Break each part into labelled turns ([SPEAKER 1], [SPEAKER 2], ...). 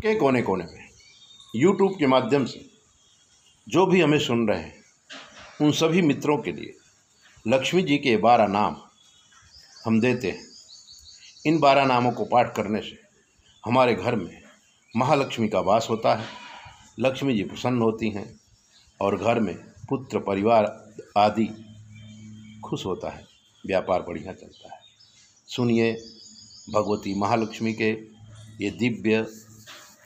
[SPEAKER 1] के कोने कोने में YouTube के माध्यम से जो भी हमें सुन रहे हैं उन सभी मित्रों के लिए लक्ष्मी जी के 12 नाम हम देते हैं। इन 12 नामों को पाठ करने से हमारे घर में महालक्ष्मी का वास होता है, लक्ष्मी जी प्रसन्न होती हैं और घर में पुत्र परिवार आदि खुश होता है, व्यापार बढ़िया चलता है। सुनिए भगवती महालक्ष्मी के ये दिव्य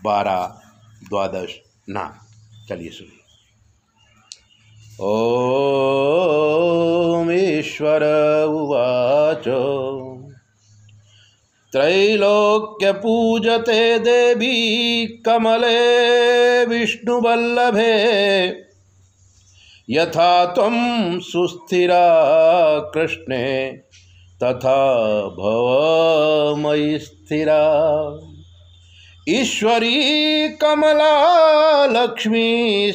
[SPEAKER 1] 12-12 नाम। चलिए सुनिए। ओम ईश्वर उवाच त्रैलोक्य पूजते देवी कमले विष्णुवल्लभे यथा त्वं सुस्थिरा कृष्णे तथा भव मयि स्थिरा। ईश्वरी कमला लक्ष्मी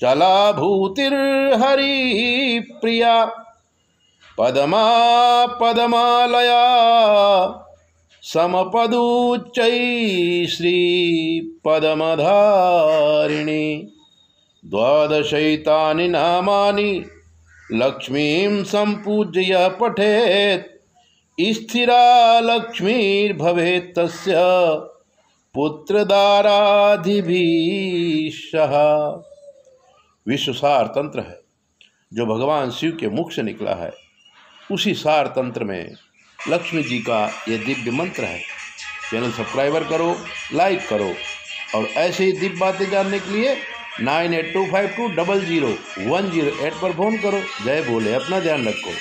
[SPEAKER 1] चला भूतिर्हरि प्रिया पदमा पदमालया समपदुच्चै श्री पदमधारिणी। 12 नामानि लक्ष्मीं सम्पूज्य पठेत् स्थिरा लक्ष्मीर्भवेत् तस्य पुत्रदाराधिभिः। विश्व सार तंत्र है जो भगवान शिव के मुख से निकला है। उसी सार तंत्र में लक्ष्मी जी का ये दिव्य मंत्र है। चैनल सब्सक्राइबर करो, लाइक करो और ऐसे ही दिव्य बातें जानने के लिए 9825200108 पर फोन करो। जय भोले, अपना ध्यान रखो।